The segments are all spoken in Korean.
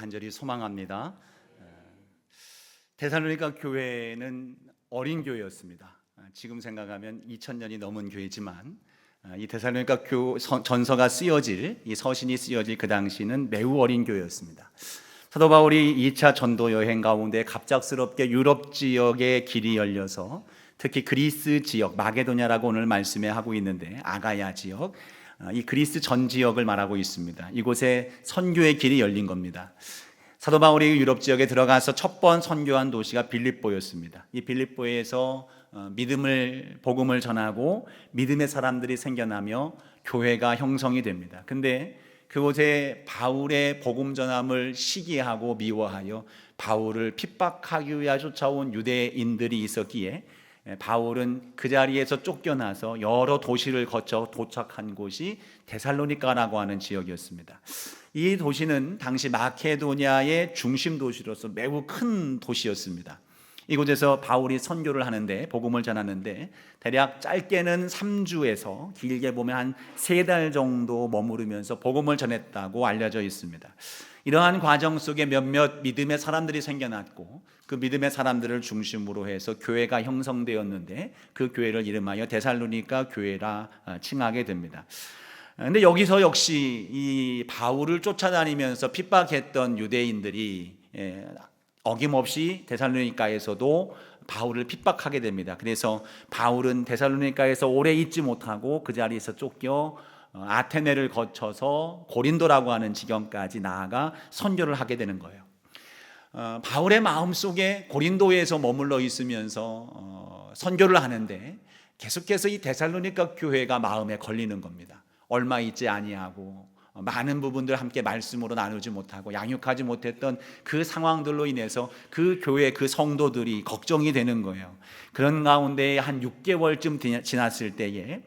간절히 소망합니다. 데살로니가 교회는 어린 교회였습니다. 지금 생각하면 2000년이 넘은 교회지만 이 데살로니가 전서가 쓰여질, 이 서신이 쓰여질 그 당시는 매우 어린 교회였습니다. 사도 바울이 2차 전도 여행 가운데 갑작스럽게 유럽 지역의 길이 열려서 특히 그리스 지역, 마게도냐라고 오늘 말씀에 하고 있는데 아가야 지역, 이 그리스 전 지역을 말하고 있습니다. 이곳에 선교의 길이 열린 겁니다. 사도 바울이 유럽 지역에 들어가서 첫 번 선교한 도시가 빌립보였습니다. 이 빌립보에서 복음을 전하고 믿음의 사람들이 생겨나며 교회가 형성이 됩니다. 근데 그곳에 바울의 복음 전함을 시기하고 미워하여 바울을 핍박하기 위해 쫓아온 유대인들이 있었기에 바울은 그 자리에서 쫓겨나서 여러 도시를 거쳐 도착한 곳이 데살로니가라고 하는 지역이었습니다. 이 도시는 당시 마케도니아의 중심 도시로서 매우 큰 도시였습니다. 이곳에서 바울이 선교를 하는데, 복음을 전하는데 대략 짧게는 3주에서 길게 보면 한 3달 정도 머무르면서 복음을 전했다고 알려져 있습니다. 이러한 과정 속에 몇몇 믿음의 사람들이 생겨났고 그 믿음의 사람들을 중심으로 해서 교회가 형성되었는데 그 교회를 이름하여 데살로니가 교회라 칭하게 됩니다. 그런데 여기서 역시 이 바울을 쫓아다니면서 핍박했던 유대인들이 어김없이 데살로니가에서도 바울을 핍박하게 됩니다. 그래서 바울은 데살로니가에서 오래 있지 못하고 그 자리에서 쫓겨 아테네를 거쳐서 고린도라고 하는 지경까지 나아가 선교를 하게 되는 거예요. 바울의 마음속에 고린도에서 머물러 있으면서 선교를 하는데 계속해서 이 데살로니가 교회가 마음에 걸리는 겁니다. 얼마 있지 아니하고 많은 부분들 함께 말씀으로 나누지 못하고 양육하지 못했던 그 상황들로 인해서 그 교회 그 성도들이 걱정이 되는 거예요. 그런 가운데 한 6개월쯤 지났을 때에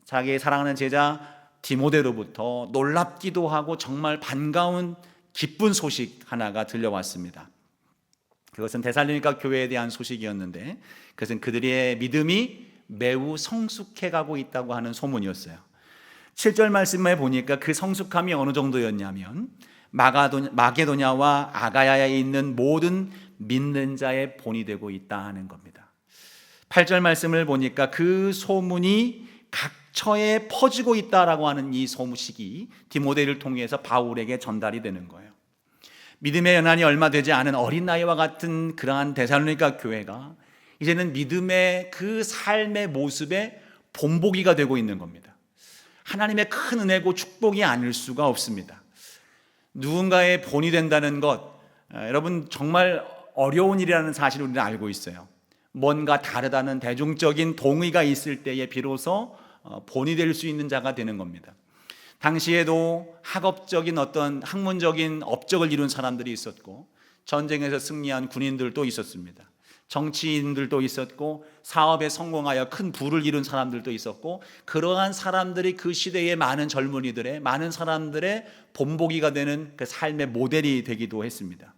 자기의 사랑하는 제자 디모데로부터 놀랍기도 하고 정말 반가운 기쁜 소식 하나가 들려왔습니다. 그것은 데살로니가 교회에 대한 소식이었는데 그것은 그들의 믿음이 매우 성숙해 가고 있다고 하는 소문이었어요. 7절 말씀에 보니까 그 성숙함이 어느 정도였냐면 마게도냐와 아가야에 있는 모든 믿는 자의 본이 되고 있다 하는 겁니다. 8절 말씀을 보니까 그 소문이 각처에 퍼지고 있다라고 하는 이 소식이 디모데를 통해서 바울에게 전달이 되는 거예요. 믿음의 연한이 얼마 되지 않은 어린 나이와 같은 그러한 데살로니가 교회가 이제는 믿음의 그 삶의 모습에 본보기가 되고 있는 겁니다. 하나님의 큰 은혜고 축복이 아닐 수가 없습니다. 누군가의 본이 된다는 것, 여러분 정말 어려운 일이라는 사실을 우리는 알고 있어요. 뭔가 다르다는 대중적인 동의가 있을 때에 비로소 본이 될 수 있는 자가 되는 겁니다. 당시에도 학업적인 어떤 학문적인 업적을 이룬 사람들이 있었고 전쟁에서 승리한 군인들도 있었습니다. 정치인들도 있었고 사업에 성공하여 큰 부를 이룬 사람들도 있었고 그러한 사람들이 그 시대의 많은 젊은이들의 많은 사람들의 본보기가 되는 그 삶의 모델이 되기도 했습니다.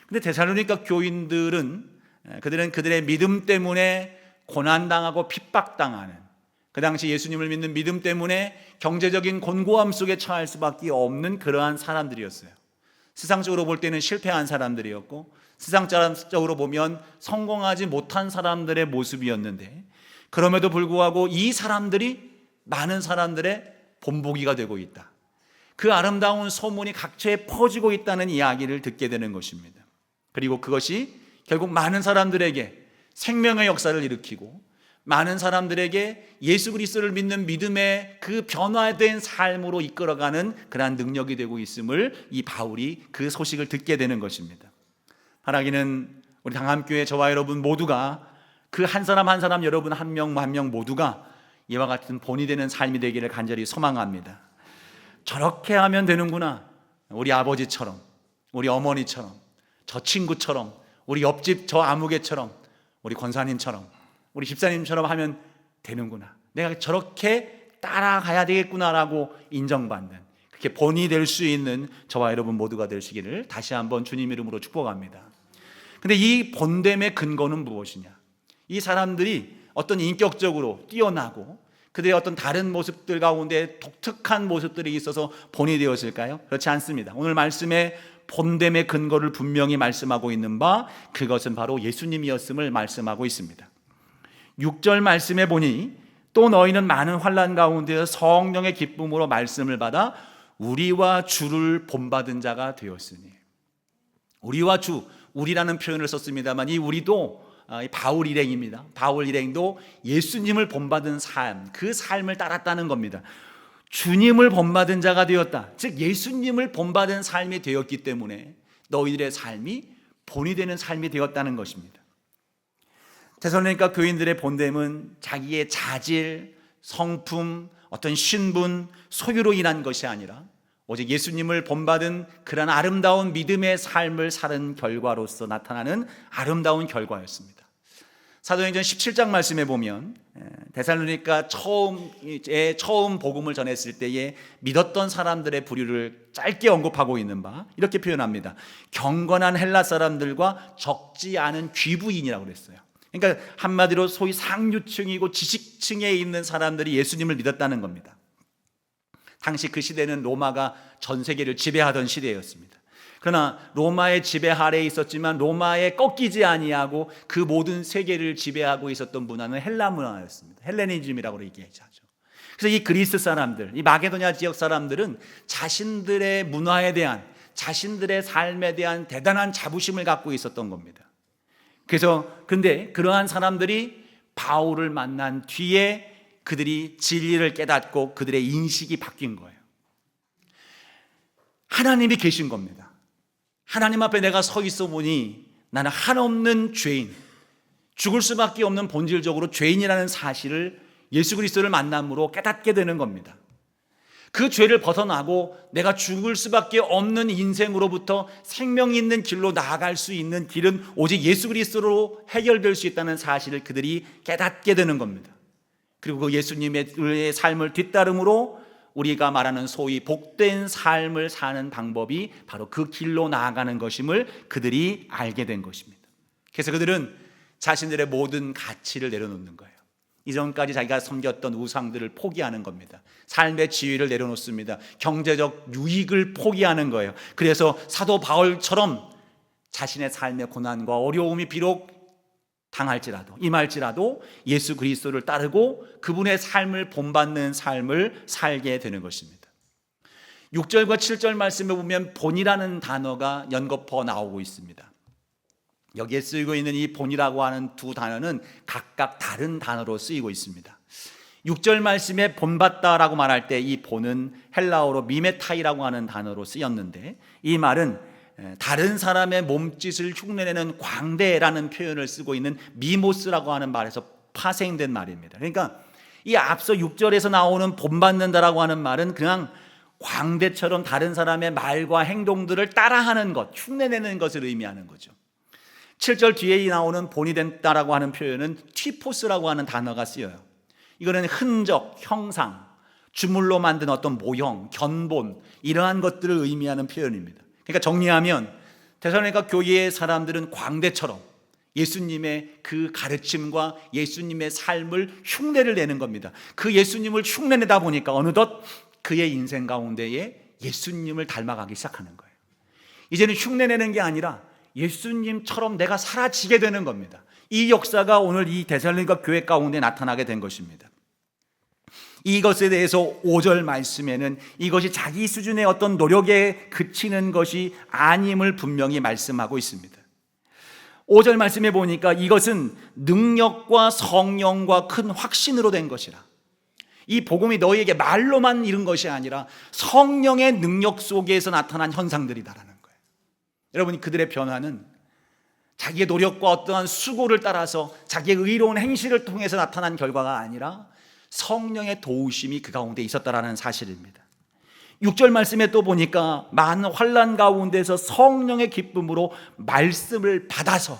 그런데 데살로니가 교인들은 그들의 믿음 때문에 고난당하고 핍박당하는, 그 당시 예수님을 믿는 믿음 때문에 경제적인 곤고함 속에 처할 수밖에 없는 그러한 사람들이었어요. 세상적으로 볼 때는 실패한 사람들이었고 세상적으로 보면 성공하지 못한 사람들의 모습이었는데 그럼에도 불구하고 이 사람들이 많은 사람들의 본보기가 되고 있다. 그 아름다운 소문이 각처에 퍼지고 있다는 이야기를 듣게 되는 것입니다. 그리고 그것이 결국 많은 사람들에게 생명의 역사를 일으키고 많은 사람들에게 예수 그리스도를 믿는 믿음의 그 변화된 삶으로 이끌어가는 그러한 능력이 되고 있음을 이 바울이 그 소식을 듣게 되는 것입니다. 바라기는 우리 당함교회 저와 여러분 모두가 그 한 사람 한 사람 여러분 한 명 한 명 모두가 이와 같은 본이 되는 삶이 되기를 간절히 소망합니다. 저렇게 하면 되는구나. 우리 아버지처럼, 우리 어머니처럼, 저 친구처럼, 우리 옆집 저 아무개처럼, 우리 권사님처럼, 우리 집사님처럼 하면 되는구나. 내가 저렇게 따라가야 되겠구나라고 인정받는, 그렇게 본이 될 수 있는 저와 여러분 모두가 되시기를 다시 한번 주님 이름으로 축복합니다. 근데 이 본됨의 근거는 무엇이냐? 이 사람들이 어떤 인격적으로 뛰어나고 그들의 어떤 다른 모습들 가운데 독특한 모습들이 있어서 본이 되었을까요? 그렇지 않습니다. 오늘 말씀에 본됨의 근거를 분명히 말씀하고 있는 바, 그것은 바로 예수님이었음을 말씀하고 있습니다. 6절 말씀에 보니 또 너희는 많은 환난 가운데서 성령의 기쁨으로 말씀을 받아 우리와 주를 본받은 자가 되었으니. 우리와 주, 우리라는 표현을 썼습니다만 이 우리도 바울 일행입니다. 바울 일행도 예수님을 본받은 삶, 그 삶을 따랐다는 겁니다. 주님을 본받은 자가 되었다. 즉 예수님을 본받은 삶이 되었기 때문에 너희들의 삶이 본이 되는 삶이 되었다는 것입니다. 데살로니가 교인들의 본됨은 자기의 자질, 성품, 어떤 신분, 소유로 인한 것이 아니라 오직 예수님을 본받은 그런 아름다운 믿음의 삶을 사는 결과로서 나타나는 아름다운 결과였습니다. 사도행전 17장 말씀에 보면 데살로니가 처음 복음을 전했을 때에 믿었던 사람들의 부류를 짧게 언급하고 있는 바 이렇게 표현합니다. 경건한 헬라 사람들과 적지 않은 귀부인이라고 그랬어요. 그러니까 한마디로 소위 상류층이고 지식층에 있는 사람들이 예수님을 믿었다는 겁니다. 당시 그 시대는 로마가 전 세계를 지배하던 시대였습니다. 그러나 로마의 지배 아래에 있었지만 로마에 꺾이지 아니하고 그 모든 세계를 지배하고 있었던 문화는 헬라 문화였습니다. 헬레니즘이라고 얘기하죠. 그래서 이 그리스 사람들, 이 마게도냐 지역 사람들은 자신들의 문화에 대한, 자신들의 삶에 대한 대단한 자부심을 갖고 있었던 겁니다. 근데 그러한 사람들이 바울을 만난 뒤에 그들이 진리를 깨닫고 그들의 인식이 바뀐 거예요. 하나님이 계신 겁니다. 하나님 앞에 내가 서 있어 보니 나는 한없는 죄인, 죽을 수밖에 없는 본질적으로 죄인이라는 사실을 예수 그리스도를 만남으로 깨닫게 되는 겁니다. 그 죄를 벗어나고 내가 죽을 수밖에 없는 인생으로부터 생명 있는 길로 나아갈 수 있는 길은 오직 예수 그리스도로 해결될 수 있다는 사실을 그들이 깨닫게 되는 겁니다. 그리고 그 예수님의 삶을 뒤따름으로 우리가 말하는 소위 복된 삶을 사는 방법이 바로 그 길로 나아가는 것임을 그들이 알게 된 것입니다. 그래서 그들은 자신들의 모든 가치를 내려놓는 거예요. 이전까지 자기가 섬겼던 우상들을 포기하는 겁니다. 삶의 지위를 내려놓습니다. 경제적 유익을 포기하는 거예요. 그래서 사도 바울처럼 자신의 삶의 고난과 어려움이 비록 임할지라도 예수 그리스도를 따르고 그분의 삶을 본받는 삶을 살게 되는 것입니다. 6절과 7절 말씀에 보면 본이라는 단어가 연거푸어 나오고 있습니다. 여기에 쓰이고 있는 이 본이라고 하는 두 단어는 각각 다른 단어로 쓰이고 있습니다. 6절 말씀에 본받다라고 말할 때 이 본은 헬라어로 미메타이라고 하는 단어로 쓰였는데, 이 말은 다른 사람의 몸짓을 흉내내는 광대라는 표현을 쓰고 있는 미모스라고 하는 말에서 파생된 말입니다. 그러니까 이 앞서 6절에서 나오는 본받는다라고 하는 말은 그냥 광대처럼 다른 사람의 말과 행동들을 따라하는 것, 흉내내는 것을 의미하는 거죠. 7절 뒤에 나오는 본이 된다라고 하는 표현은 티포스라고 하는 단어가 쓰여요. 이거는 흔적, 형상, 주물로 만든 어떤 모형, 견본, 이러한 것들을 의미하는 표현입니다. 그러니까 정리하면 데살로니가 교회의 사람들은 광대처럼 예수님의 그 가르침과 예수님의 삶을 흉내를 내는 겁니다. 그 예수님을 흉내내다 보니까 어느덧 그의 인생 가운데에 예수님을 닮아가기 시작하는 거예요. 이제는 흉내내는 게 아니라 예수님처럼 내가 사라지게 되는 겁니다. 이 역사가 오늘 이 데살로니가 교회 가운데 나타나게 된 것입니다. 이것에 대해서 5절 말씀에는 이것이 자기 수준의 어떤 노력에 그치는 것이 아님을 분명히 말씀하고 있습니다. 5절 말씀에 보니까 이것은 능력과 성령과 큰 확신으로 된 것이라. 이 복음이 너희에게 말로만 이룬 것이 아니라 성령의 능력 속에서 나타난 현상들이다라는 거예요. 여러분이 그들의 변화는 자기의 노력과 어떠한 수고를 따라서 자기의 의로운 행실을 통해서 나타난 결과가 아니라 성령의 도우심이 그 가운데 있었다라는 사실입니다. 6절 말씀에 또 보니까 많은 환난 가운데서 성령의 기쁨으로 말씀을 받아서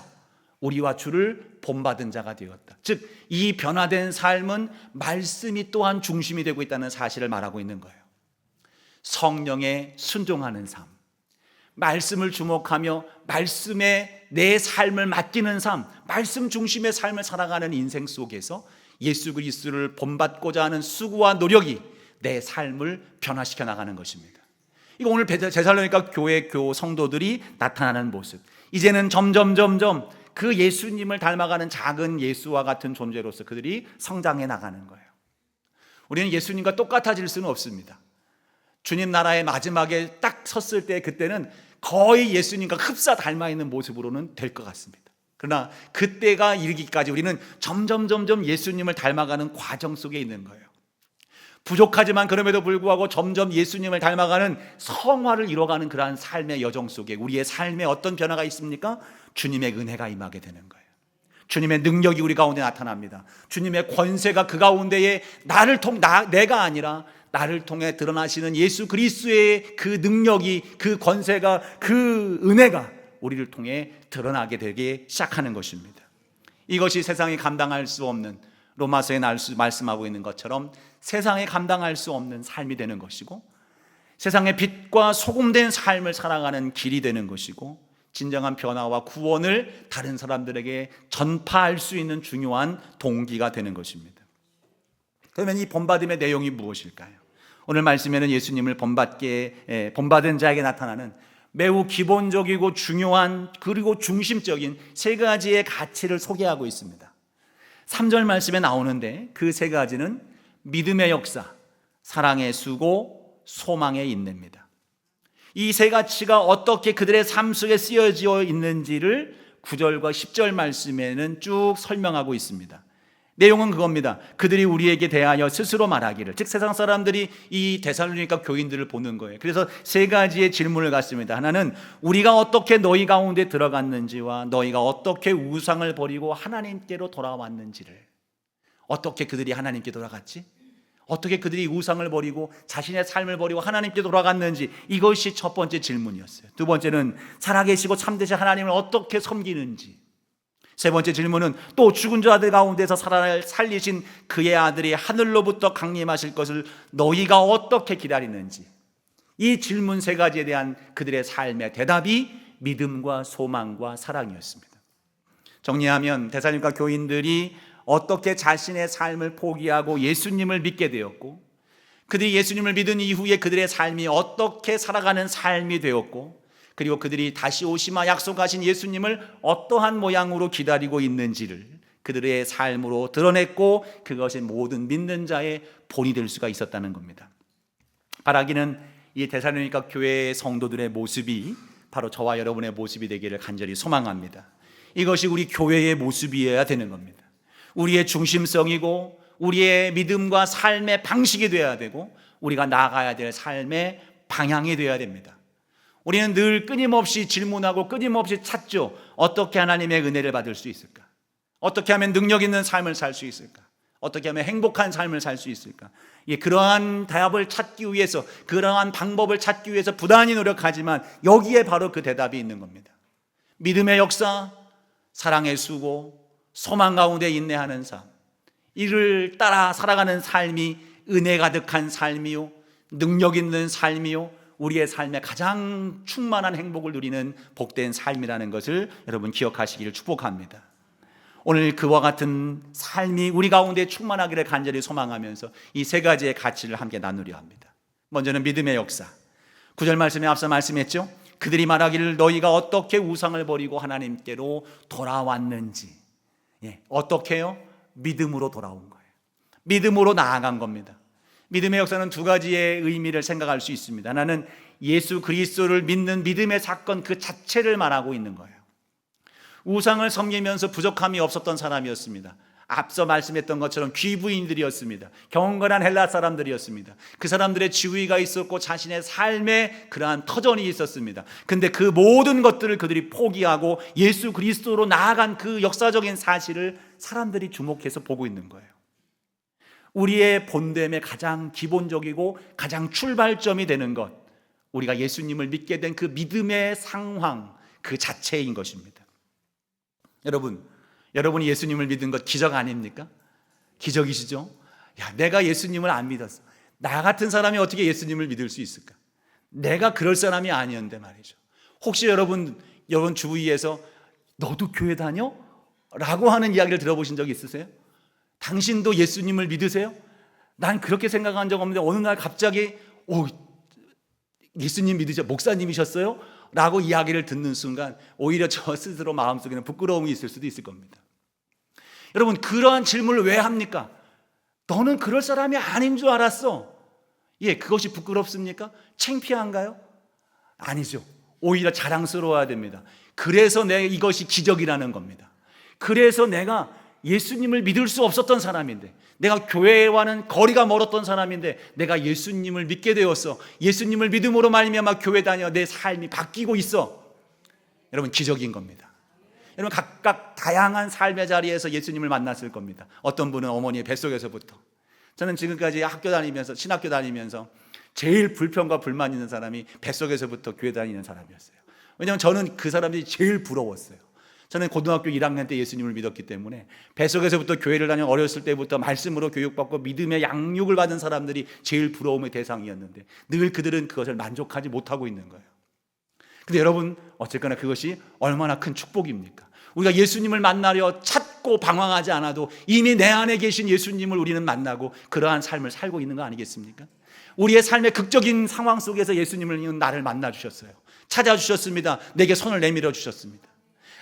우리와 주를 본받은 자가 되었다. 즉, 이 변화된 삶은 말씀이 또한 중심이 되고 있다는 사실을 말하고 있는 거예요. 성령에 순종하는 삶, 말씀을 주목하며 말씀에 내 삶을 맡기는 삶, 말씀 중심의 삶을 살아가는 인생 속에서 예수 그리스도를 본받고자 하는 수고와 노력이 내 삶을 변화시켜 나가는 것입니다. 이거 오늘 데살로니가 교회 성도들이 나타나는 모습. 이제는 점점 그 예수님을 닮아가는 작은 예수와 같은 존재로서 그들이 성장해 나가는 거예요. 우리는 예수님과 똑같아질 수는 없습니다. 주님 나라의 마지막에 딱 섰을 때 그때는 거의 예수님과 흡사 닮아 있는 모습으로는 될 것 같습니다. 그러나 그때가 이르기까지 우리는 점점 예수님을 닮아가는 과정 속에 있는 거예요. 부족하지만 그럼에도 불구하고 점점 예수님을 닮아가는 성화를 이뤄가는 그러한 삶의 여정 속에 우리의 삶에 어떤 변화가 있습니까? 주님의 은혜가 임하게 되는 거예요. 주님의 능력이 우리 가운데 나타납니다. 주님의 권세가 그 가운데에 내가 아니라 나를 통해 드러나시는 예수 그리스도의 그 능력이, 그 권세가, 그 은혜가 우리를 통해 드러나게 되기 시작하는 것입니다. 이것이 세상이 감당할 수 없는, 로마서에 말씀하고 있는 것처럼 세상에 감당할 수 없는 삶이 되는 것이고, 세상의 빛과 소금된 삶을 살아가는 길이 되는 것이고, 진정한 변화와 구원을 다른 사람들에게 전파할 수 있는 중요한 동기가 되는 것입니다. 그러면 이 본받음의 내용이 무엇일까요? 오늘 말씀에는 예수님을 본받은 자에게 나타나는 매우 기본적이고 중요한 그리고 중심적인 세 가지의 가치를 소개하고 있습니다. 3절 말씀에 나오는데 그 세 가지는 믿음의 역사, 사랑의 수고, 소망의 인내입니다. 이 세 가치가 어떻게 그들의 삶 속에 쓰여져 있는지를 9절과 10절 말씀에는 쭉 설명하고 있습니다. 내용은 그겁니다. 그들이 우리에게 대하여 스스로 말하기를, 즉 세상 사람들이 이 데살로니가 교인들을 보는 거예요. 그래서 세 가지의 질문을 갖습니다. 하나는 우리가 어떻게 너희 가운데 들어갔는지와 너희가 어떻게 우상을 버리고 하나님께로 돌아왔는지를, 어떻게 그들이 하나님께 돌아갔지? 어떻게 그들이 우상을 버리고 자신의 삶을 버리고 하나님께 돌아갔는지, 이것이 첫 번째 질문이었어요. 두 번째는 살아계시고 참되신 하나님을 어떻게 섬기는지, 세 번째 질문은 또 죽은 자들 가운데서 살리신 그의 아들이 하늘로부터 강림하실 것을 너희가 어떻게 기다리는지, 이 질문 세 가지에 대한 그들의 삶의 대답이 믿음과 소망과 사랑이었습니다. 정리하면 데살로니가 교인들이 어떻게 자신의 삶을 포기하고 예수님을 믿게 되었고, 그들이 예수님을 믿은 이후에 그들의 삶이 어떻게 살아가는 삶이 되었고, 그리고 그들이 다시 오시마 약속하신 예수님을 어떠한 모양으로 기다리고 있는지를 그들의 삶으로 드러냈고, 그것이 모든 믿는 자의 본이 될 수가 있었다는 겁니다. 바라기는 이 데살로니가 교회의 성도들의 모습이 바로 저와 여러분의 모습이 되기를 간절히 소망합니다. 이것이 우리 교회의 모습이어야 되는 겁니다. 우리의 중심성이고 우리의 믿음과 삶의 방식이 되어야 되고 우리가 나아가야 될 삶의 방향이 되어야 됩니다. 우리는 늘 끊임없이 질문하고 끊임없이 찾죠. 어떻게 하나님의 은혜를 받을 수 있을까? 어떻게 하면 능력 있는 삶을 살 수 있을까? 어떻게 하면 행복한 삶을 살 수 있을까? 그러한 답을 찾기 위해서, 그러한 방법을 찾기 위해서 부단히 노력하지만 여기에 바로 그 대답이 있는 겁니다. 믿음의 역사, 사랑의 수고, 소망 가운데 인내하는 삶, 이를 따라 살아가는 삶이 은혜 가득한 삶이요, 능력 있는 삶이요, 우리의 삶에 가장 충만한 행복을 누리는 복된 삶이라는 것을 여러분 기억하시기를 축복합니다. 오늘 그와 같은 삶이 우리 가운데 충만하기를 간절히 소망하면서 이 세 가지의 가치를 함께 나누려 합니다. 먼저는 믿음의 역사. 9절 말씀에 앞서 말씀했죠. 그들이 말하기를 너희가 어떻게 우상을 버리고 하나님께로 돌아왔는지. 어떻게요? 믿음으로 돌아온 거예요. 믿음으로 나아간 겁니다. 믿음의 역사는 두 가지의 의미를 생각할 수 있습니다. 하나는 예수 그리스도를 믿는 믿음의 사건 그 자체를 말하고 있는 거예요. 우상을 섬기면서 부족함이 없었던 사람이었습니다. 앞서 말씀했던 것처럼 귀부인들이었습니다. 경건한 헬라 사람들이었습니다. 그 사람들의 지위가 있었고 자신의 삶에 그러한 터전이 있었습니다. 근데 그 모든 것들을 그들이 포기하고 예수 그리스도로 나아간 그 역사적인 사실을 사람들이 주목해서 보고 있는 거예요. 우리의 본됨의 가장 기본적이고 가장 출발점이 되는 것, 우리가 예수님을 믿게 된 그 믿음의 상황 그 자체인 것입니다. 여러분이 예수님을 믿은 것 기적 아닙니까? 기적이시죠? 내가 예수님을 안 믿었어. 나 같은 사람이 어떻게 예수님을 믿을 수 있을까? 내가 그럴 사람이 아니었는데 말이죠. 혹시 여러분 주위에서 너도 교회 다녀? 라고 하는 이야기를 들어보신 적 있으세요? 당신도 예수님을 믿으세요? 난 그렇게 생각한 적 없는데 어느 날 갑자기 예수님 믿으셔? 목사님이셨어요? 라고 이야기를 듣는 순간 오히려 저 스스로 마음속에는 부끄러움이 있을 수도 있을 겁니다. 여러분, 그러한 질문을 왜 합니까? 너는 그럴 사람이 아닌 줄 알았어. 그것이 부끄럽습니까? 창피한가요? 아니죠. 오히려 자랑스러워야 됩니다. 그래서 이것이 기적이라는 겁니다. 그래서 내가 예수님을 믿을 수 없었던 사람인데, 내가 교회와는 거리가 멀었던 사람인데 내가 예수님을 믿게 되었어. 예수님을 믿음으로 말미암아 교회 다녀 내 삶이 바뀌고 있어. 여러분, 기적인 겁니다. 여러분, 각각 다양한 삶의 자리에서 예수님을 만났을 겁니다. 어떤 분은 어머니의 뱃속에서부터. 저는 지금까지 학교 다니면서, 신학교 다니면서 제일 불평과 불만 있는 사람이 뱃속에서부터 교회 다니는 사람이었어요. 왜냐하면 저는 그 사람들이 제일 부러웠어요. 저는 고등학교 1학년 때 예수님을 믿었기 때문에 뱃속에서부터 교회를 다녀 어렸을 때부터 말씀으로 교육받고 믿음의 양육을 받은 사람들이 제일 부러움의 대상이었는데 늘 그들은 그것을 만족하지 못하고 있는 거예요. 근데 여러분, 어쨌거나 그것이 얼마나 큰 축복입니까? 우리가 예수님을 만나려 찾고 방황하지 않아도 이미 내 안에 계신 예수님을 우리는 만나고 그러한 삶을 살고 있는 거 아니겠습니까? 우리의 삶의 극적인 상황 속에서 예수님은 나를 만나 주셨어요. 찾아주셨습니다. 내게 손을 내밀어 주셨습니다.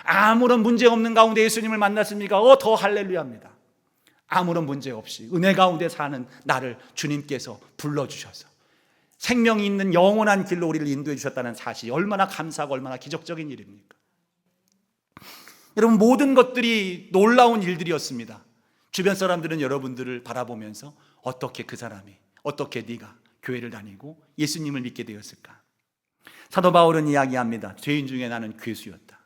아무런 문제 없는 가운데 예수님을 만났습니까? 더 할렐루야입니다. 아무런 문제 없이 은혜 가운데 사는 나를 주님께서 불러주셔서 생명이 있는 영원한 길로 우리를 인도해 주셨다는 사실이 얼마나 감사하고 얼마나 기적적인 일입니까? 여러분, 모든 것들이 놀라운 일들이었습니다. 주변 사람들은 여러분들을 바라보면서 어떻게 그 사람이, 어떻게 네가 교회를 다니고 예수님을 믿게 되었을까? 사도 바울은 이야기합니다. 죄인 중에 나는 괴수였다.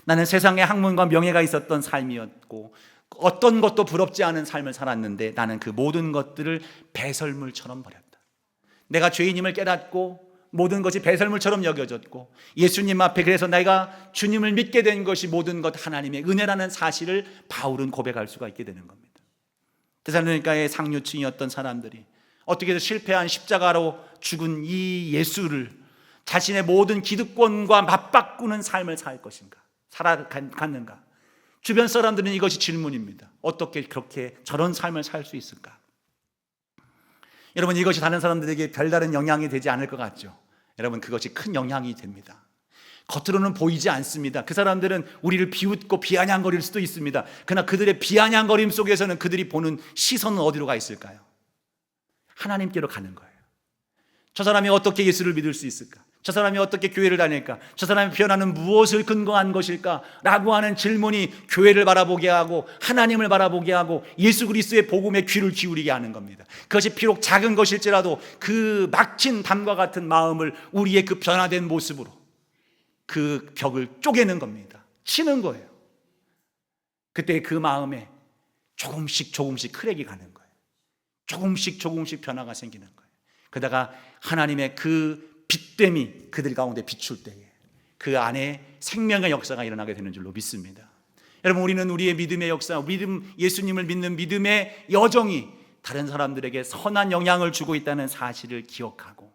나는 세상에 학문과 명예가 있었던 삶이었고 어떤 것도 부럽지 않은 삶을 살았는데 나는 그 모든 것들을 배설물처럼 버렸다. 내가 죄인임을 깨닫고 모든 것이 배설물처럼 여겨졌고 예수님 앞에 그래서 내가 주님을 믿게 된 것이 모든 것 하나님의 은혜라는 사실을 바울은 고백할 수가 있게 되는 겁니다. 데살로니가의 상류층이었던 사람들이 어떻게 해서 실패한 십자가로 죽은 이 예수를 자신의 모든 기득권과 맞바꾸는 삶을 살 것인가, 살아갔는가? 주변 사람들은 이것이 질문입니다. 어떻게 그렇게 저런 삶을 살 수 있을까? 여러분, 이것이 다른 사람들에게 별다른 영향이 되지 않을 것 같죠? 여러분, 그것이 큰 영향이 됩니다. 겉으로는 보이지 않습니다. 그 사람들은 우리를 비웃고 비아냥거릴 수도 있습니다. 그러나 그들의 비아냥거림 속에서는 그들이 보는 시선은 어디로 가 있을까요? 하나님께로 가는 거예요. 저 사람이 어떻게 예수를 믿을 수 있을까? 저 사람이 어떻게 교회를 다닐까? 저 사람이 표현하는 무엇을 근거한 것일까? 라고 하는 질문이 교회를 바라보게 하고 하나님을 바라보게 하고 예수 그리스도의 복음에 귀를 기울이게 하는 겁니다. 그것이 비록 작은 것일지라도 그 막힌 담과 같은 마음을 우리의 그 변화된 모습으로 그 벽을 쪼개는 겁니다. 치는 거예요. 그때 그 마음에 조금씩 크랙이 가는 거예요. 조금씩 변화가 생기는 거예요. 그러다가 하나님의 그 빛됨이 그들 가운데 비출 때에 그 안에 생명의 역사가 일어나게 되는 줄로 믿습니다. 여러분, 우리는 우리의 믿음의 역사, 예수님을 믿는 믿음의 여정이 다른 사람들에게 선한 영향을 주고 있다는 사실을 기억하고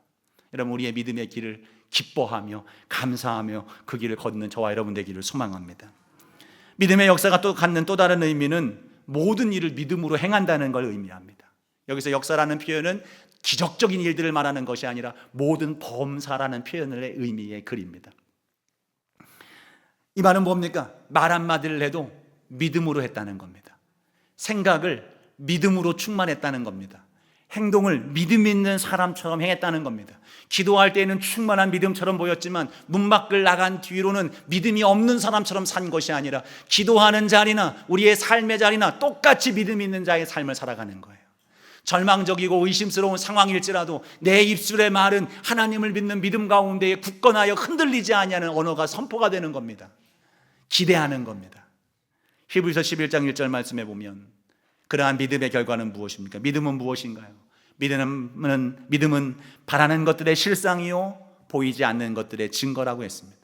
여러분, 우리의 믿음의 길을 기뻐하며 감사하며 그 길을 걷는 저와 여러분 되기를 소망합니다. 믿음의 역사가 또 갖는 또 다른 의미는 모든 일을 믿음으로 행한다는 걸 의미합니다. 여기서 역사라는 표현은 기적적인 일들을 말하는 것이 아니라 모든 범사라는 표현의 의미의 글입니다. 이 말은 뭡니까? 말 한마디를 해도 믿음으로 했다는 겁니다. 생각을 믿음으로 충만했다는 겁니다. 행동을 믿음 있는 사람처럼 행했다는 겁니다. 기도할 때에는 충만한 믿음처럼 보였지만 문 밖을 나간 뒤로는 믿음이 없는 사람처럼 산 것이 아니라 기도하는 자리나 우리의 삶의 자리나 똑같이 믿음 있는 자의 삶을 살아가는 거예요. 절망적이고 의심스러운 상황일지라도 내 입술의 말은 하나님을 믿는 믿음 가운데에 굳건하여 흔들리지 아니하는 언어가 선포가 되는 겁니다. 기대하는 겁니다. 히브리서 11장 1절 말씀에 보면 그러한 믿음의 결과는 무엇입니까? 믿음은 무엇인가요? 믿음은 바라는 것들의 실상이요 보이지 않는 것들의 증거라고 했습니다.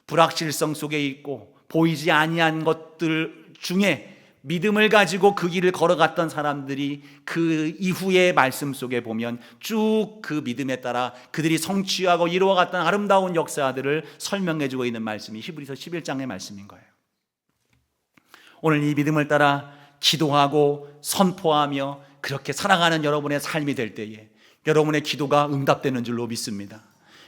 불확실성 속에 있고 보이지 아니한 것들 중에 믿음을 가지고 그 길을 걸어갔던 사람들이 그 이후의 말씀 속에 보면 쭉 그 믿음에 따라 그들이 성취하고 이루어갔던 아름다운 역사들을 설명해주고 있는 말씀이 히브리서 11장의 말씀인 거예요. 오늘 이 믿음을 따라 기도하고 선포하며 그렇게 살아가는 여러분의 삶이 될 때에 여러분의 기도가 응답되는 줄로 믿습니다.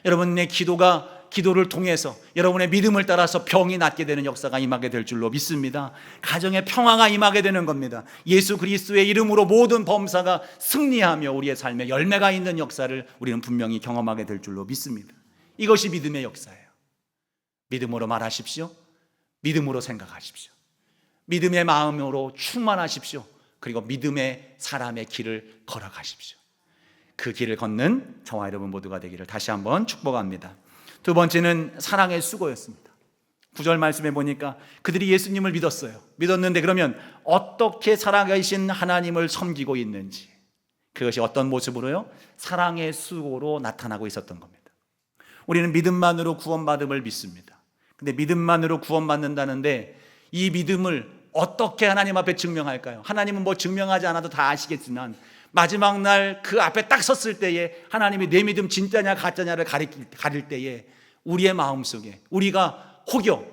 여러분의 기도를 통해서 여러분의 믿음을 따라서 병이 낫게 되는 역사가 임하게 될 줄로 믿습니다. 가정의 평화가 임하게 되는 겁니다. 예수 그리스도의 이름으로 모든 범사가 승리하며 우리의 삶에 열매가 있는 역사를 우리는 분명히 경험하게 될 줄로 믿습니다. 이것이 믿음의 역사예요. 믿음으로 말하십시오. 믿음으로 생각하십시오. 믿음의 마음으로 충만하십시오. 그리고 믿음의 사람의 길을 걸어가십시오. 그 길을 걷는 저와 여러분 모두가 되기를 다시 한번 축복합니다. 두 번째는 사랑의 수고였습니다. 9절 말씀에 보니까 그들이 예수님을 믿었어요. 믿었는데 그러면 어떻게 살아계신 하나님을 섬기고 있는지, 그것이 어떤 모습으로요? 사랑의 수고로 나타나고 있었던 겁니다. 우리는 믿음만으로 구원받음을 믿습니다. 근데 믿음만으로 구원받는다는데 이 믿음을 어떻게 하나님 앞에 증명할까요? 하나님은 뭐 증명하지 않아도 다 아시겠지만 마지막 날 그 앞에 딱 섰을 때에 하나님이 내 믿음 진짜냐 가짜냐를 가릴 때에 우리의 마음속에 우리가 혹여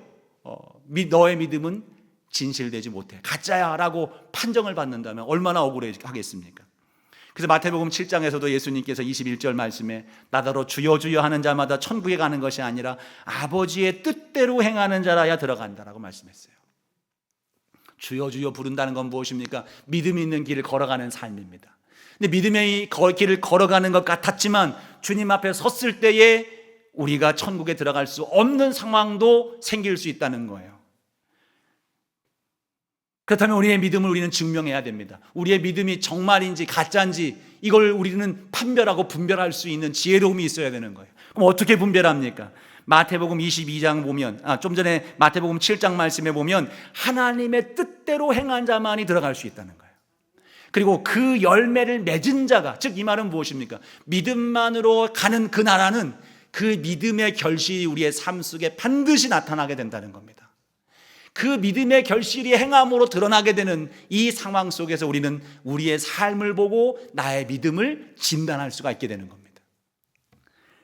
너의 믿음은 진실되지 못해 가짜야 라고 판정을 받는다면 얼마나 억울하겠습니까? 그래서 마태복음 7장에서도 예수님께서 21절 말씀에 나더러 주여 주여 하는 자마다 천국에 가는 것이 아니라 아버지의 뜻대로 행하는 자라야 들어간다라고 말씀했어요. 주여 주여 부른다는 건 무엇입니까? 믿음 있는 길을 걸어가는 삶입니다. 근데 믿음의 길을 걸어가는 것 같았지만 주님 앞에 섰을 때에 우리가 천국에 들어갈 수 없는 상황도 생길 수 있다는 거예요. 그렇다면 우리의 믿음을 우리는 증명해야 됩니다. 우리의 믿음이 정말인지 가짜인지 이걸 우리는 판별하고 분별할 수 있는 지혜로움이 있어야 되는 거예요. 그럼 어떻게 분별합니까? 마태복음 22장 보면 좀 전에 마태복음 7장 말씀에 보면 하나님의 뜻대로 행한 자만이 들어갈 수 있다는 거예요. 그리고 그 열매를 맺은 자가, 즉 이 말은 무엇입니까? 믿음만으로 가는 그 나라는 그 믿음의 결실이 우리의 삶 속에 반드시 나타나게 된다는 겁니다. 그 믿음의 결실이 행함으로 드러나게 되는 이 상황 속에서 우리는 우리의 삶을 보고 나의 믿음을 진단할 수가 있게 되는 겁니다.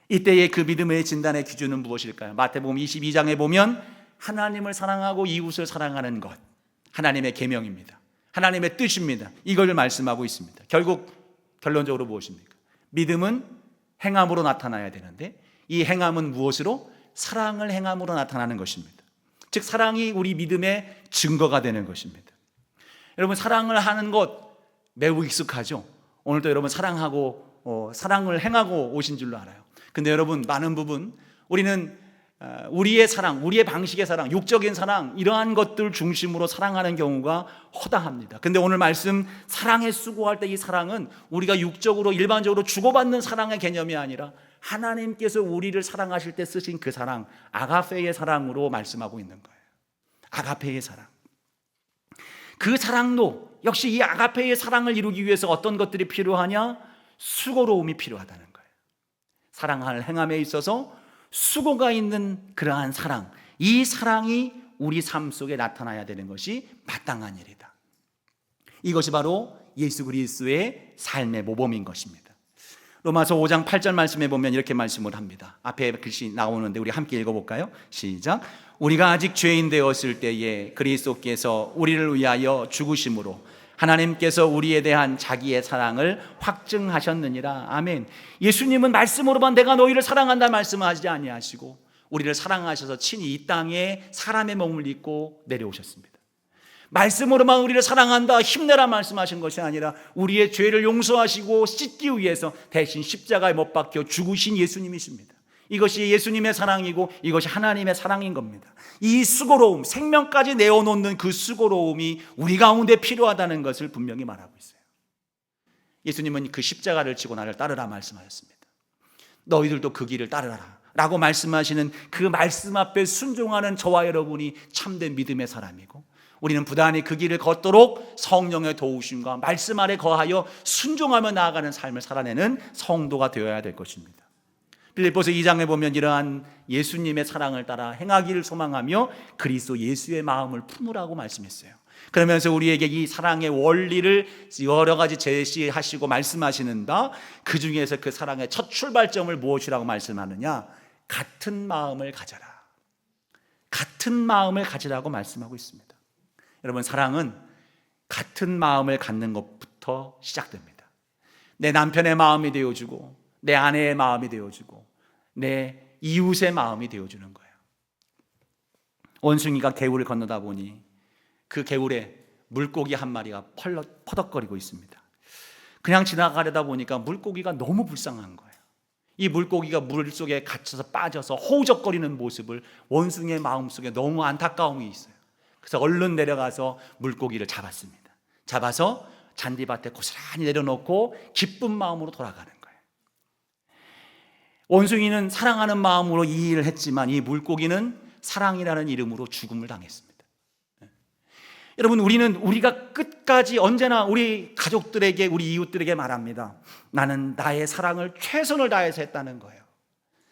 이때의 그 믿음의 진단의 기준은 무엇일까요? 마태복음 22장에 보면 하나님을 사랑하고 이웃을 사랑하는 것, 하나님의 계명입니다. 하나님의 뜻입니다. 이걸 말씀하고 있습니다. 결국 결론적으로 무엇입니까? 믿음은 행함으로 나타나야 되는데 이 행함은 무엇으로? 사랑을 행함으로 나타나는 것입니다. 즉 사랑이 우리 믿음의 증거가 되는 것입니다. 여러분 사랑을 하는 것 매우 익숙하죠? 오늘도 여러분 사랑을 행하고 오신 줄로 알아요. 근데 여러분 많은 부분 우리는 우리의 사랑, 우리의 방식의 사랑, 육적인 사랑 이러한 것들 중심으로 사랑하는 경우가 허다합니다. 근데 오늘 말씀 사랑에 수고할 때 이 사랑은 우리가 육적으로 일반적으로 주고받는 사랑의 개념이 아니라 하나님께서 우리를 사랑하실 때 쓰신 그 사랑, 아가페의 사랑으로 말씀하고 있는 거예요. 아가페의 사랑. 그 사랑도 역시 이 아가페의 사랑을 이루기 위해서 어떤 것들이 필요하냐? 수고로움이 필요하다는 거예요. 사랑할 행함에 있어서 수고가 있는 그러한 사랑, 이 사랑이 우리 삶 속에 나타나야 되는 것이 마땅한 일이다. 이것이 바로 예수 그리스도의 삶의 모범인 것입니다. 로마서 5장 8절 말씀에 보면 이렇게 말씀을 합니다. 앞에 글씨 나오는데 우리 함께 읽어볼까요? 시작. 우리가 아직 죄인 되었을 때에 그리스도께서 우리를 위하여 죽으심으로 하나님께서 우리에 대한 자기의 사랑을 확증하셨느니라. 아멘. 예수님은 말씀으로만 내가 너희를 사랑한다 말씀하지 아니하시고 우리를 사랑하셔서 친히 이 땅에 사람의 몸을 입고 내려오셨습니다. 말씀으로만 우리를 사랑한다 힘내라 말씀하신 것이 아니라 우리의 죄를 용서하시고 씻기 위해서 대신 십자가에 못 박혀 죽으신 예수님이십니다. 이것이 예수님의 사랑이고 이것이 하나님의 사랑인 겁니다. 이 수고로움, 생명까지 내어놓는 그 수고로움이 우리 가운데 필요하다는 것을 분명히 말하고 있어요. 예수님은 그 십자가를 지고 나를 따르라 말씀하셨습니다. 너희들도 그 길을 따르라 라고 말씀하시는 그 말씀 앞에 순종하는 저와 여러분이 참된 믿음의 사람이고 우리는 부단히 그 길을 걷도록 성령의 도우심과 말씀 아래 거하여 순종하며 나아가는 삶을 살아내는 성도가 되어야 될 것입니다. 빌립보서 2장에 보면 이러한 예수님의 사랑을 따라 행하기를 소망하며 그리스도 예수의 마음을 품으라고 말씀했어요. 그러면서 우리에게 이 사랑의 원리를 여러 가지 제시하시고 말씀하시는다. 그 중에서 그 사랑의 첫 출발점을 무엇이라고 말씀하느냐? 같은 마음을 가져라. 같은 마음을 가지라고 말씀하고 있습니다. 여러분 사랑은 같은 마음을 갖는 것부터 시작됩니다. 내 남편의 마음이 되어주고, 내 아내의 마음이 되어주고, 내 이웃의 마음이 되어주는 거예요. 원숭이가 개울을 건너다 보니 그 개울에 물고기 한 마리가 퍼덕거리고 있습니다. 그냥 지나가려다 보니까 물고기가 너무 불쌍한 거예요. 이 물고기가 물 속에 갇혀서 빠져서 허우적거리는 모습을 원숭이의 마음속에 너무 안타까움이 있어요. 그래서 얼른 내려가서 물고기를 잡았습니다. 잡아서 잔디밭에 고스란히 내려놓고 기쁜 마음으로 돌아가는 거예요. 원숭이는 사랑하는 마음으로 이 일을 했지만 이 물고기는 사랑이라는 이름으로 죽음을 당했습니다. 여러분, 우리가 끝까지 언제나 우리 가족들에게, 우리 이웃들에게 말합니다. 나는 나의 사랑을 최선을 다해서 했다는 거예요.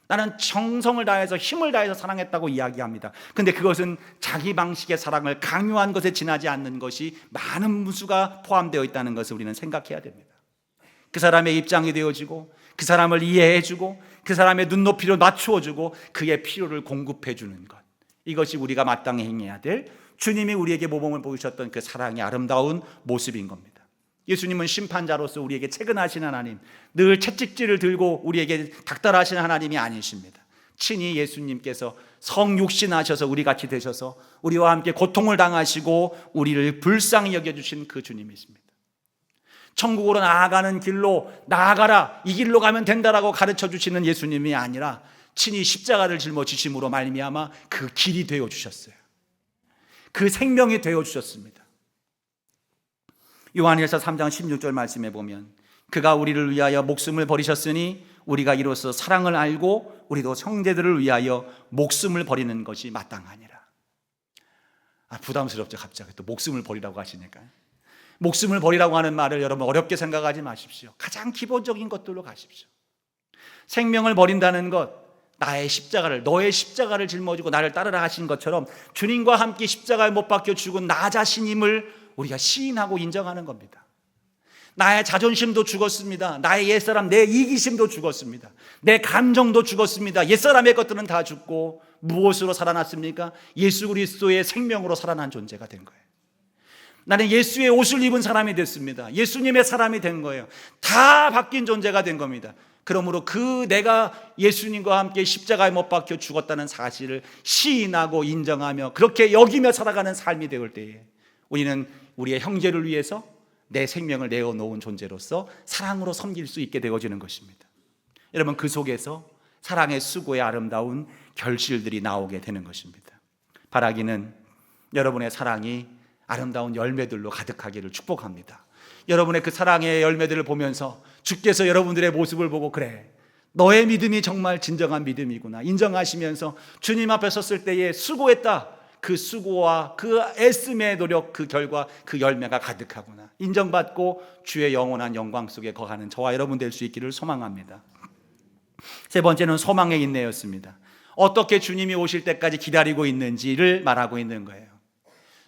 나는 정성을 다해서 힘을 다해서 사랑했다고 이야기합니다. 근데 그것은 자기 방식의 사랑을 강요한 것에 지나지 않는 것이 많은 무수가 포함되어 있다는 것을 우리는 생각해야 됩니다. 그 사람의 입장이 되어지고, 그 사람을 이해해주고, 그 사람의 눈높이를 맞추어주고, 그의 필요를 공급해주는 것, 이것이 우리가 마땅히 행해야 될, 주님이 우리에게 모범을 보이셨던 그 사랑의 아름다운 모습인 겁니다. 예수님은 심판자로서 우리에게 채근하신 하나님, 늘 채찍질을 들고 우리에게 닥달하시는 하나님이 아니십니다. 친히 예수님께서 성육신하셔서 우리같이 되셔서 우리와 함께 고통을 당하시고 우리를 불쌍히 여겨주신 그 주님이십니다. 천국으로 나아가는 길로 나아가라, 이 길로 가면 된다라고 가르쳐 주시는 예수님이 아니라 친히 십자가를 짊어지심으로 말미암아 그 길이 되어 주셨어요. 그 생명이 되어 주셨습니다. 요한일서 3장 16절 말씀에 보면 그가 우리를 위하여 목숨을 버리셨으니 우리가 이로써 사랑을 알고 우리도 형제들을 위하여 목숨을 버리는 것이 마땅하니라. 부담스럽죠. 갑자기 또 목숨을 버리라고 하시니까. 목숨을 버리라고 하는 말을 여러분 어렵게 생각하지 마십시오. 가장 기본적인 것들로 가십시오. 생명을 버린다는 것, 나의 십자가를, 너의 십자가를 짊어지고 나를 따르라 하신 것처럼 주님과 함께 십자가에 못 박혀 죽은 나 자신임을 우리가 시인하고 인정하는 겁니다. 나의 자존심도 죽었습니다. 나의 옛사람, 내 이기심도 죽었습니다. 내 감정도 죽었습니다. 옛사람의 것들은 다 죽고 무엇으로 살아났습니까? 예수 그리스도의 생명으로 살아난 존재가 된 거예요. 나는 예수의 옷을 입은 사람이 됐습니다. 예수님의 사람이 된 거예요. 다 바뀐 존재가 된 겁니다. 그러므로 내가 예수님과 함께 십자가에 못 박혀 죽었다는 사실을 시인하고 인정하며 그렇게 여기며 살아가는 삶이 되올 때에 우리는 우리의 형제를 위해서 내 생명을 내어놓은 존재로서 사랑으로 섬길 수 있게 되어지는 것입니다. 여러분, 그 속에서 사랑의 수고의 아름다운 결실들이 나오게 되는 것입니다. 바라기는 여러분의 사랑이 아름다운 열매들로 가득하기를 축복합니다. 여러분의 그 사랑의 열매들을 보면서 주께서 여러분들의 모습을 보고 그래, 너의 믿음이 정말 진정한 믿음이구나 인정하시면서 주님 앞에 섰을 때에 수고했다, 그 수고와 그 애씀의 노력, 그 결과, 그 열매가 가득하구나 인정받고 주의 영원한 영광 속에 거하는 저와 여러분 될 수 있기를 소망합니다. 세 번째는 소망의 인내였습니다. 어떻게 주님이 오실 때까지 기다리고 있는지를 말하고 있는 거예요.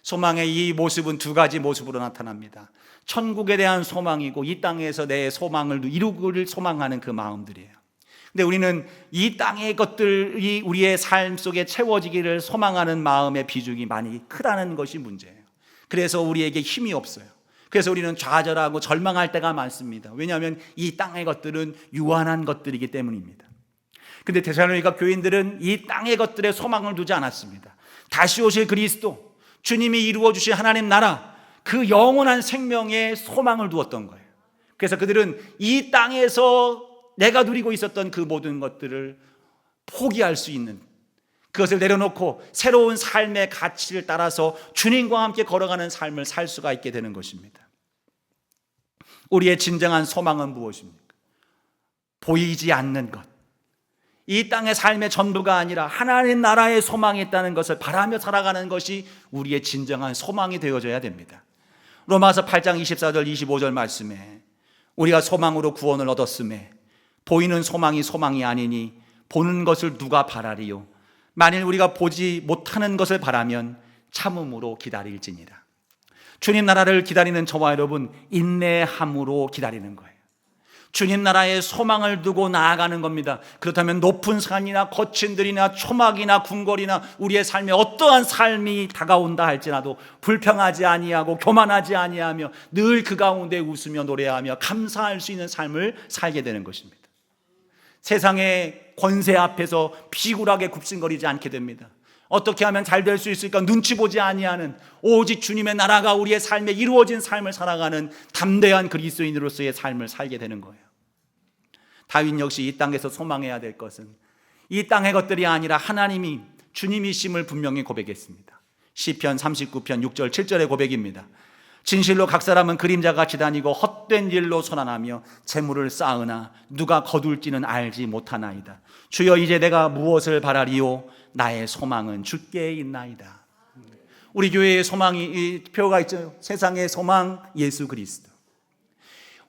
소망의 이 모습은 두 가지 모습으로 나타납니다. 천국에 대한 소망이고 이 땅에서 내 소망을 이루기를 소망하는 그 마음들이에요. 근데 우리는 이 땅의 것들이 우리의 삶 속에 채워지기를 소망하는 마음의 비중이 많이 크다는 것이 문제예요. 그래서 우리에게 힘이 없어요. 그래서 우리는 좌절하고 절망할 때가 많습니다. 왜냐하면 이 땅의 것들은 유한한 것들이기 때문입니다. 근데 데살로니가 교인들은 이 땅의 것들에 소망을 두지 않았습니다. 다시 오실 그리스도, 주님이 이루어 주신 하나님 나라, 그 영원한 생명에 소망을 두었던 거예요. 그래서 그들은 이 땅에서 내가 누리고 있었던 그 모든 것들을 포기할 수 있는, 그것을 내려놓고 새로운 삶의 가치를 따라서 주님과 함께 걸어가는 삶을 살 수가 있게 되는 것입니다. 우리의 진정한 소망은 무엇입니까? 보이지 않는 것, 이 땅의 삶의 전부가 아니라 하나님 나라의 소망이 있다는 것을 바라며 살아가는 것이 우리의 진정한 소망이 되어져야 됩니다. 로마서 8장 24절 25절 말씀에 우리가 소망으로 구원을 얻었음에 보이는 소망이 아니니 보는 것을 누가 바라리요? 만일 우리가 보지 못하는 것을 바라면 참음으로 기다릴지니라. 주님 나라를 기다리는 저와 여러분, 인내함으로 기다리는 거예요. 주님 나라의 소망을 두고 나아가는 겁니다. 그렇다면 높은 산이나 거친 들이나 초막이나 궁궐이나 우리의 삶에 어떠한 삶이 다가온다 할지라도 불평하지 아니하고 교만하지 아니하며 늘 그 가운데 웃으며 노래하며 감사할 수 있는 삶을 살게 되는 것입니다. 세상의 권세 앞에서 비굴하게 굽신거리지 않게 됩니다. 어떻게 하면 잘 될 수 있을까 눈치 보지 아니하는, 오직 주님의 나라가 우리의 삶에 이루어진 삶을 살아가는 담대한 그리스도인으로서의 삶을 살게 되는 거예요. 다윗 역시 이 땅에서 소망해야 될 것은 이 땅의 것들이 아니라 하나님이 주님이심을 분명히 고백했습니다. 시편 39편 6절 7절의 고백입니다. 진실로 각 사람은 그림자같이 다니고 헛된 일로 손안하며 재물을 쌓으나 누가 거둘지는 알지 못하나이다. 주여, 이제 내가 무엇을 바라리요? 나의 소망은 주께 있나이다. 우리 교회의 소망이, 이 표가 있죠. 세상의 소망 예수 그리스도.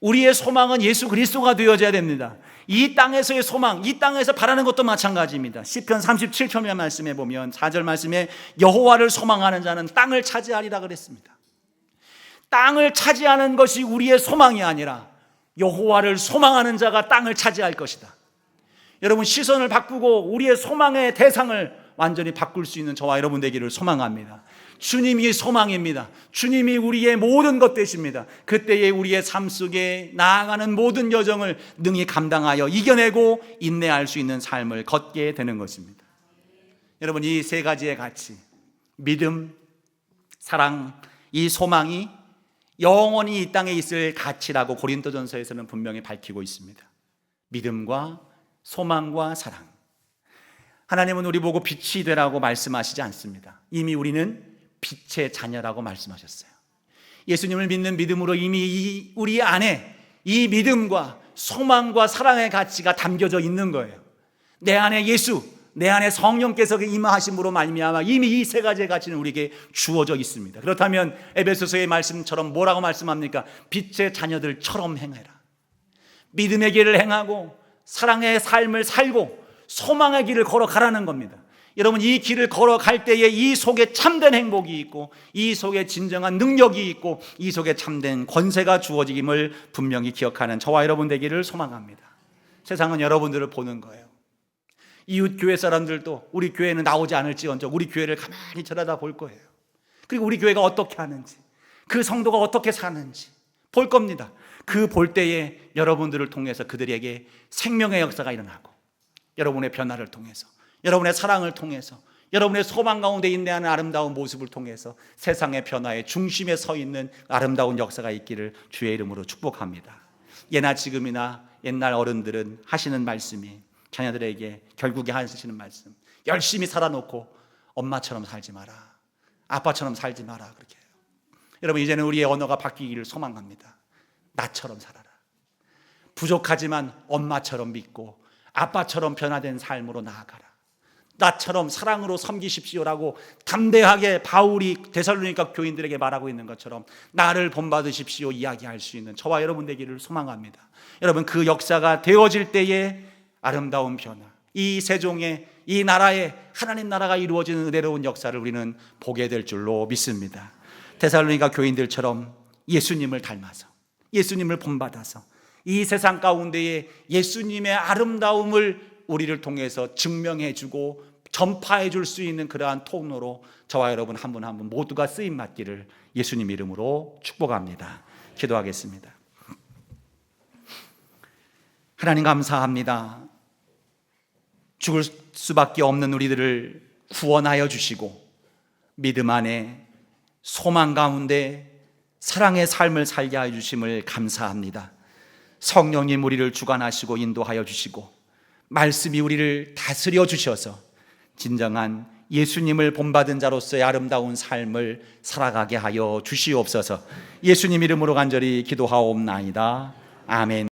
우리의 소망은 예수 그리스도가 되어져야 됩니다. 이 땅에서의 소망, 이 땅에서 바라는 것도 마찬가지입니다. 시편 37편 말씀에 보면 4절 말씀에 여호와를 소망하는 자는 땅을 차지하리라 그랬습니다. 땅을 차지하는 것이 우리의 소망이 아니라 여호와를 소망하는 자가 땅을 차지할 것이다. 여러분, 시선을 바꾸고 우리의 소망의 대상을 완전히 바꿀 수 있는 저와 여러분 되기를 소망합니다. 주님이 소망입니다. 주님이 우리의 모든 것 되십니다. 그때에 우리의 삶 속에 나아가는 모든 여정을 능히 감당하여 이겨내고 인내할 수 있는 삶을 걷게 되는 것입니다. 여러분, 이 세 가지의 가치, 믿음, 사랑, 이 소망이 영원히 이 땅에 있을 가치라고 고린도전서에서는 분명히 밝히고 있습니다. 믿음과 소망과 사랑. 하나님은 우리 보고 빛이 되라고 말씀하시지 않습니다. 이미 우리는 빛의 자녀라고 말씀하셨어요. 예수님을 믿는 믿음으로 이미 우리 안에 이 믿음과 소망과 사랑의 가치가 담겨져 있는 거예요. 내 안에 예수, 내 안에 성령께서 임하심으로 말미암아 이미 이 세 가지의 가치는 우리에게 주어져 있습니다. 그렇다면 에베소서의 말씀처럼 뭐라고 말씀합니까? 빛의 자녀들처럼 행해라. 믿음의 길을 행하고 사랑의 삶을 살고 소망의 길을 걸어가라는 겁니다. 여러분, 이 길을 걸어갈 때에 이 속에 참된 행복이 있고 이 속에 진정한 능력이 있고 이 속에 참된 권세가 주어지임을 분명히 기억하는 저와 여러분 되기를 소망합니다. 세상은 여러분들을 보는 거예요. 이웃 교회 사람들도 우리 교회는 나오지 않을지언정 우리 교회를 가만히 쳐다다 볼 거예요. 그리고 우리 교회가 어떻게 하는지, 그 성도가 어떻게 사는지 볼 겁니다. 그 볼 때에 여러분들을 통해서 그들에게 생명의 역사가 일어나고 여러분의 변화를 통해서, 여러분의 사랑을 통해서, 여러분의 소망 가운데 인내하는 아름다운 모습을 통해서 세상의 변화의 중심에 서 있는 아름다운 역사가 있기를 주의 이름으로 축복합니다. 예나 지금이나 옛날 어른들은 하시는 말씀이 자녀들에게 결국에 하시는 말씀, 열심히 살아놓고 엄마처럼 살지 마라, 아빠처럼 살지 마라, 그렇게 해요. 여러분, 이제는 우리의 언어가 바뀌기를 소망합니다. 나처럼 살아라. 부족하지만 엄마처럼 믿고 아빠처럼 변화된 삶으로 나아가라. 나처럼 사랑으로 섬기십시오라고 담대하게 바울이 데살로니가 교인들에게 말하고 있는 것처럼 나를 본받으십시오 이야기할 수 있는 저와 여러분 되기를 소망합니다. 여러분, 그 역사가 되어질 때에 아름다운 변화, 이 세종의, 이 나라의 하나님 나라가 이루어지는 은혜로운 역사를 우리는 보게 될 줄로 믿습니다. 데살로니가 교인들처럼 예수님을 닮아서, 예수님을 본받아서 이 세상 가운데에 예수님의 아름다움을 우리를 통해서 증명해 주고 전파해 줄 수 있는 그러한 통로로 저와 여러분 한 분 한 분 모두가 쓰임 받기를 예수님 이름으로 축복합니다. 기도하겠습니다. 하나님, 감사합니다. 죽을 수밖에 없는 우리들을 구원하여 주시고 믿음 안에 소망 가운데 사랑의 삶을 살게 하여 주심을 감사합니다. 성령님 우리를 주관하시고 인도하여 주시고 말씀이 우리를 다스려 주셔서 진정한 예수님을 본받은 자로서의 아름다운 삶을 살아가게 하여 주시옵소서. 예수님 이름으로 간절히 기도하옵나이다. 아멘.